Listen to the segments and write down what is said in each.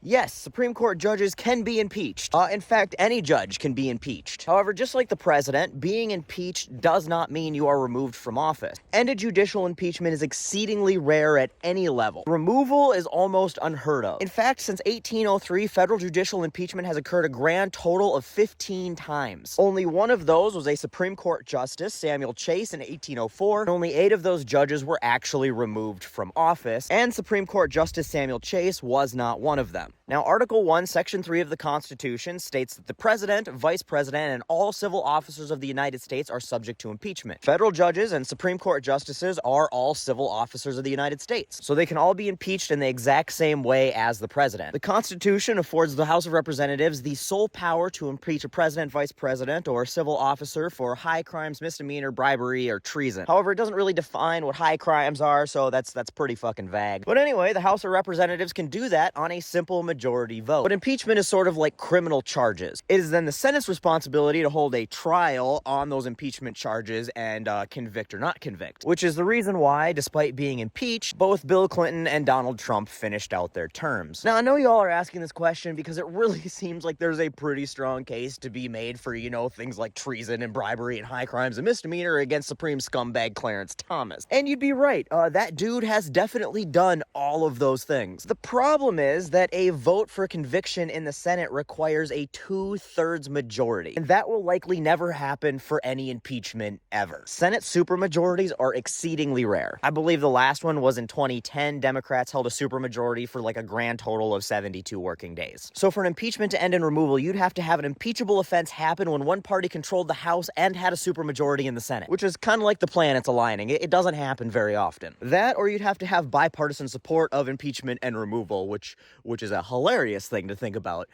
Yes, Supreme Court judges can be impeached. In fact, any judge can be impeached. However, just like the president, being impeached does not mean you are removed from office. And a judicial impeachment is exceedingly rare at any level. Removal is almost unheard of. In fact, since 1803, federal judicial impeachment has occurred a grand total of 15 times. Only one of those was a Supreme Court Justice, Samuel Chase, in 1804, and only 8 of those judges were actually removed from office, and Supreme Court Justice Samuel Chase was not one of them. Now, Article 1, Section 3 of the Constitution states that the President, Vice President, and all civil officers of the United States are subject to impeachment. Federal judges and Supreme Court justices are all civil officers of the United States, so they can all be impeached in the exact same way as the President. The Constitution affords the House of Representatives the sole power to impeach a President, Vice President, or civil officer for high crimes, misdemeanor, bribery, or treason. However, it doesn't really define what high crimes are, so that's pretty fucking vague. But anyway, the House of Representatives can do that on a simple majority vote. But impeachment is sort of like criminal charges. It is then the Senate's responsibility to hold a trial on those impeachment charges and convict or not convict, which is the reason why, despite being impeached, both Bill Clinton and Donald Trump finished out their terms. Now, I know y'all are asking this question because it really seems like there's a pretty strong case to be made for, things like treason and bribery and high crimes and misdemeanor against Supreme scumbag Clarance Thomas. And you'd be right. That dude has definitely done all of those things. The problem is that a vote for conviction in the Senate requires a 2/3 majority, and that will likely never happen for any impeachment ever. Senate supermajorities are exceedingly rare. I believe the last one was in 2010. Democrats held a supermajority for like a grand total of 72 working days. So for an impeachment to end in removal, you'd have to have an impeachable offense happen when one party controlled the House and had a supermajority in the Senate, which is kind of like the planets aligning. It doesn't happen very often. That, or you'd have to have bipartisan support of impeachment and removal, which is a hilarious thing to think about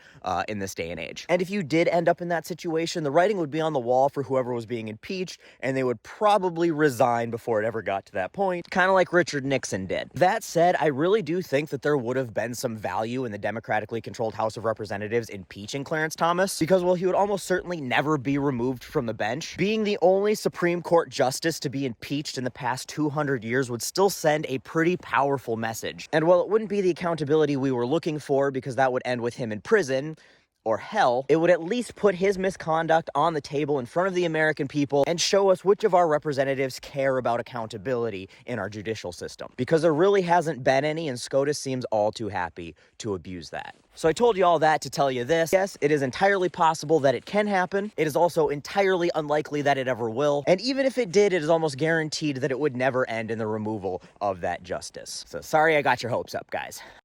in this day and age. And if you did end up in that situation, the writing would be on the wall for whoever was being impeached, and they would probably resign before it ever got to that point, kind of like Richard Nixon did. That said, I really do think that there would have been some value in the democratically controlled House of Representatives impeaching Clarence Thomas, because, well, he would almost certainly never be removed from the bench. Being the only Supreme Court justice to be impeached in the past 200 years would still send a pretty powerful message. And while it wouldn't be the accountability we were looking for, because that would end with him in prison or hell, it would at least put his misconduct on the table in front of the American people and show us which of our representatives care about accountability in our judicial system. Because there really hasn't been any, and SCOTUS seems all too happy to abuse that. So I told you all that to tell you this. Yes, it is entirely possible that it can happen. It is also entirely unlikely that it ever will. And even if it did, it is almost guaranteed that it would never end in the removal of that justice. So sorry I got your hopes up, guys.